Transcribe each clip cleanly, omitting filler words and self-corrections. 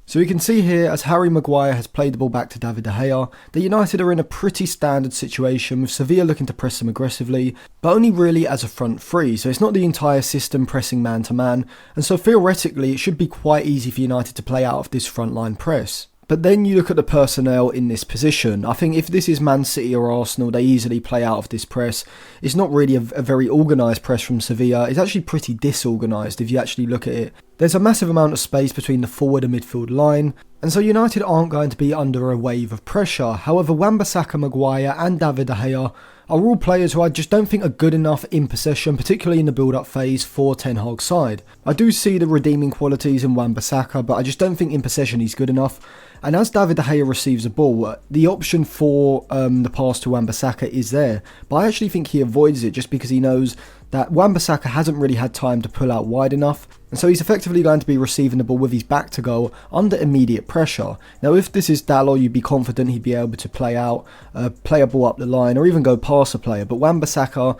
So we can see here, as Harry Maguire has played the ball back to David De Gea, that United are in a pretty standard situation with Sevilla looking to press them aggressively, but only really as a front three, so it's not the entire system pressing man to man, and so theoretically it should be quite easy for United to play out of this frontline press. But then you look at the personnel in this position. I think if this is Man City or Arsenal, they easily play out of this press. It's not really a very organised press from Sevilla. It's actually pretty disorganised if you actually look at it. There's a massive amount of space between the forward and midfield line, and so United aren't going to be under a wave of pressure. However, Wan-Bissaka, Maguire and David De Gea are all players who I just don't think are good enough in possession, particularly in the build-up phase for Ten Hag's side. I do see the redeeming qualities in Wan-Bissaka, but I just don't think in possession he's good enough. And as David De Gea receives a ball, the option for the pass to Wan-Bissaka is there. But I actually think he avoids it just because he knows that Wan-Bissaka hasn't really had time to pull out wide enough. And so he's effectively going to be receiving the ball with his back to goal under immediate pressure. Now if this is Dalot, you'd be confident he'd be able to play a ball up the line or even go past a player. But Wan-Bissaka,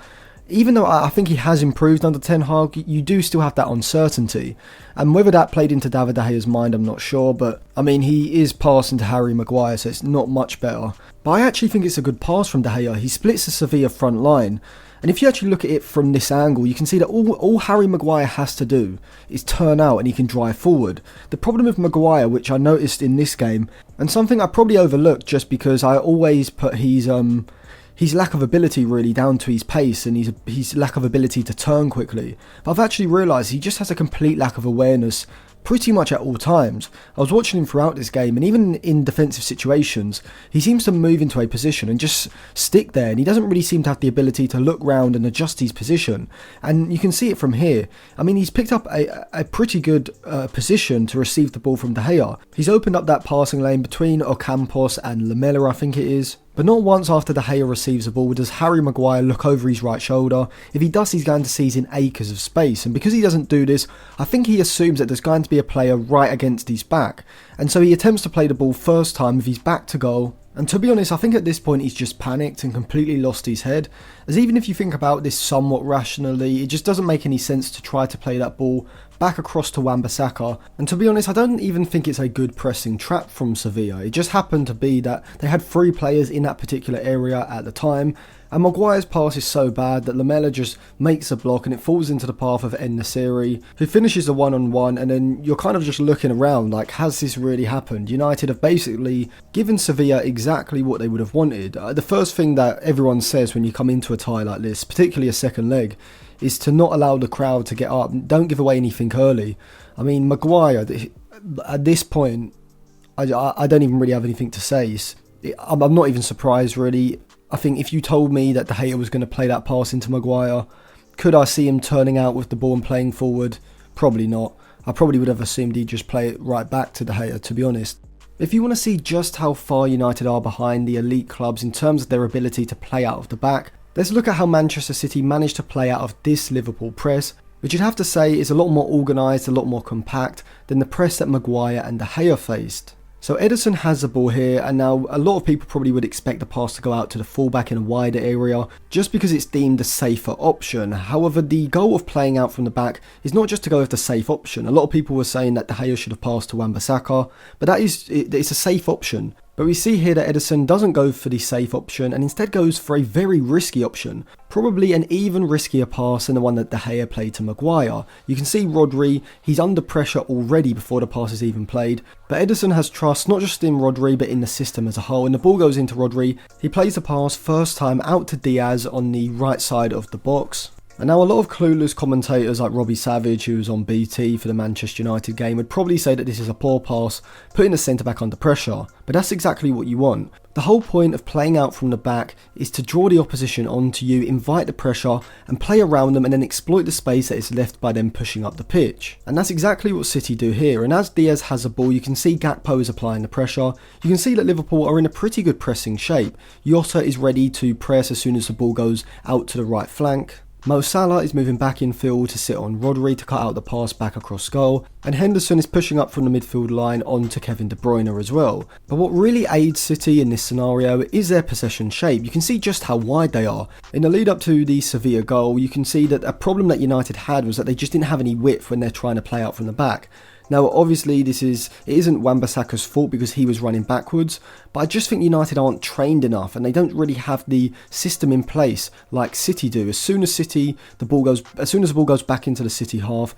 even though I think he has improved under Ten Hag, you do still have that uncertainty. And whether that played into David De Gea's mind, I'm not sure. But I mean, he is passing to Harry Maguire, so it's not much better. But I actually think it's a good pass from De Gea. He splits the Sevilla front line. And if you actually look at it from this angle, you can see that all Harry Maguire has to do is turn out and he can drive forward. The problem with Maguire, which I noticed in this game, and something I probably overlooked just because I always put his lack of ability really down to his pace and his lack of ability to turn quickly. But I've actually realised he just has a complete lack of awareness pretty much at all times. I was watching him throughout this game, and even in defensive situations, he seems to move into a position and just stick there, and he doesn't really seem to have the ability to look round and adjust his position. And you can see it from here. I mean, he's picked up a pretty good position to receive the ball from De Gea. He's opened up that passing lane between Ocampos and Lamela, I think it is. But not once after De Gea receives the ball does Harry Maguire look over his right shoulder. If he does, he's going to seize in acres of space. And because he doesn't do this, I think he assumes that there's going to be a player right against his back. And so he attempts to play the ball first time with his back to goal. And to be honest, I think at this point he's just panicked and completely lost his head. As even if you think about this somewhat rationally, it just doesn't make any sense to try to play that ball back across to Wan-Bissaka. And to be honest, I don't even think it's a good pressing trap from Sevilla. It just happened to be that they had 3 players in that particular area at the time, and Maguire's pass is so bad that Lamela just makes a block and it falls into the path of En-Nesyri, who finishes the one-on-one, and then you're kind of just looking around like, has this really happened? United have basically given Sevilla exactly what they would have wanted. The first thing that everyone says when you come into a tie like this, particularly a second leg, is to not allow the crowd to get up. Don't give away anything early. I mean, Maguire, at this point, I don't even really have anything to say. I'm not even surprised, really. I think if you told me that De Gea was going to play that pass into Maguire, could I see him turning out with the ball and playing forward? Probably not. I probably would have assumed he'd just play it right back to De Gea, to be honest. If you want to see just how far United are behind the elite clubs in terms of their ability to play out of the back, let's look at how Manchester City managed to play out of this Liverpool press, which you'd have to say is a lot more organised, a lot more compact than the press that Maguire and De Gea faced. So Ederson has the ball here, and now a lot of people probably would expect the pass to go out to the fullback in a wider area, just because it's deemed a safer option. However, the goal of playing out from the back is not just to go with the safe option. A lot of people were saying that De Gea should have passed to Wan-Bissaka, but it's a safe option. But we see here that Ederson doesn't go for the safe option and instead goes for a very risky option. Probably an even riskier pass than the one that De Gea played to Maguire. You can see Rodri, he's under pressure already before the pass is even played. But Ederson has trust not just in Rodri but in the system as a whole, and the ball goes into Rodri. He plays the pass first time out to Diaz on the right side of the box. And now a lot of clueless commentators like Robbie Savage, who was on BT for the Manchester United game, would probably say that this is a poor pass, putting the centre back under pressure. But that's exactly what you want. The whole point of playing out from the back is to draw the opposition onto you, invite the pressure and play around them, and then exploit the space that is left by them pushing up the pitch. And that's exactly what City do here. And as Diaz has the ball, you can see Gakpo is applying the pressure. You can see that Liverpool are in a pretty good pressing shape. Jota is ready to press as soon as the ball goes out to the right flank. Mo Salah is moving back in field to sit on Rodri to cut out the pass back across goal, and Henderson is pushing up from the midfield line onto Kevin De Bruyne as well. But what really aids City in this scenario is their possession shape. You can see just how wide they are. In the lead up to the Sevilla goal, you can see that a problem that United had was that they just didn't have any width when they're trying to play out from the back. Now, obviously, it isn't Wan-Bissaka's fault because he was running backwards, but I just think United aren't trained enough and they don't really have the system in place like City do. As soon as the ball goes back into the City half,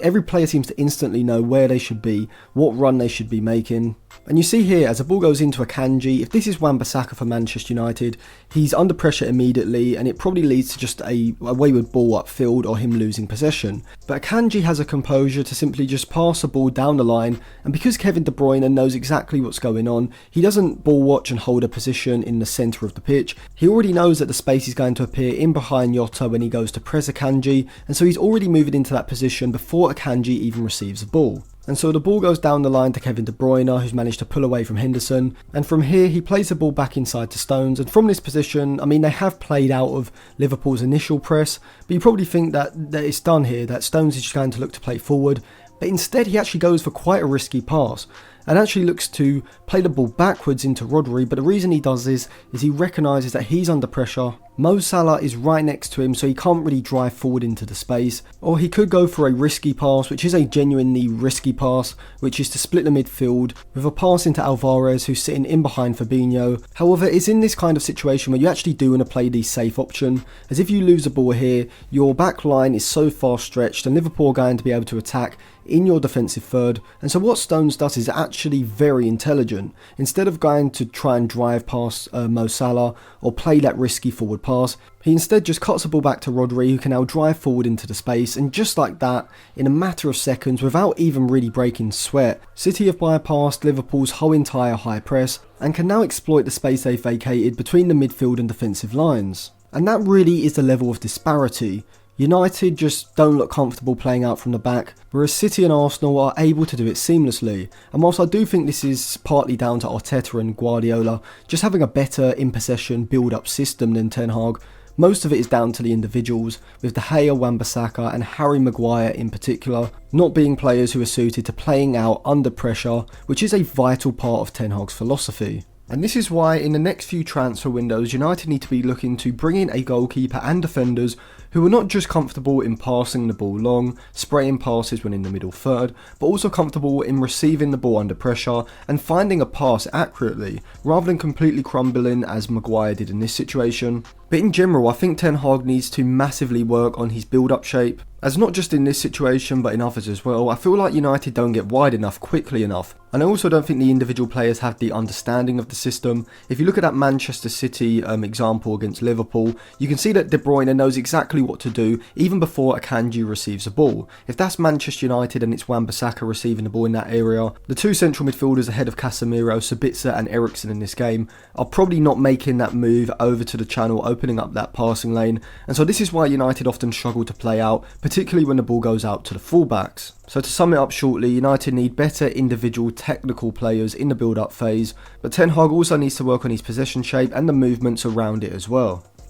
every player seems to instantly know where they should be, what run they should be making. And you see here, as the ball goes into Akanji, if this is Wan-Bissaka for Manchester United, he's under pressure immediately and it probably leads to just a wayward ball upfield or him losing possession. But Akanji has a composure to simply just pass the ball down the line, and because Kevin De Bruyne knows exactly what's going on, he doesn't ball watch and hold a position in the centre of the pitch. He already knows that the space is going to appear in behind Jota when he goes to press Akanji, and so he's already moving into that position before Akanji even receives the ball. And so the ball goes down the line to Kevin De Bruyne, who's managed to pull away from Henderson, and from here he plays the ball back inside to Stones, and from this position, I mean, they have played out of Liverpool's initial press, but you probably think that it's done here, that Stones is just going to look to play forward, but instead he actually goes for quite a risky pass and actually looks to play the ball backwards into Rodri, but the reason he does this is he recognises that he's under pressure. Mo Salah is right next to him, so he can't really drive forward into the space, or he could go for a risky pass, which is a genuinely risky pass, which is to split the midfield with a pass into Alvarez, who's sitting in behind Fabinho. However, it's in this kind of situation where you actually do want to play the safe option, as if you lose the ball here, your back line is so far stretched and Liverpool are going to be able to attack in your defensive third. And so what Stones does is actually very intelligent. Instead of going to try and drive past Mo Salah or play that risky forward pass, he instead just cuts the ball back to Rodri, who can now drive forward into the space, and just like that, in a matter of seconds, without even really breaking sweat, City have bypassed Liverpool's whole entire high press and can now exploit the space they've vacated between the midfield and defensive lines. And that really is the level of disparity. United just don't look comfortable playing out from the back, whereas City and Arsenal are able to do it seamlessly. And whilst I do think this is partly down to Arteta and Guardiola just having a better in-possession build-up system than Ten Hag, most of it is down to the individuals, with De Gea, Wan-Bissaka and Harry Maguire in particular not being players who are suited to playing out under pressure, which is a vital part of Ten Hag's philosophy. And this is why in the next few transfer windows, United need to be looking to bring in a goalkeeper and defenders who are not just comfortable in passing the ball long, spraying passes when in the middle third, but also comfortable in receiving the ball under pressure and finding a pass accurately, rather than completely crumbling as Maguire did in this situation. But in general, I think Ten Hag needs to massively work on his build-up shape, as not just in this situation but in others as well. I feel like United don't get wide enough quickly enough, and I also don't think the individual players have the understanding of the system. If you look at that Manchester City example against Liverpool, you can see that De Bruyne knows exactly what to do even before Akanji receives the ball. If that's Manchester United and it's Wan-Bissaka receiving the ball in that area, the two central midfielders ahead of Casemiro, Sabitzer and Eriksen in this game are probably not making that move over to the channel, opening up that passing lane, and so this is why United often struggle to play out, particularly when the ball goes out to the fullbacks. So to sum it up shortly, United need better individual technical players in the build-up phase, but Ten Hag also needs to work on his possession shape and the movements around it as well.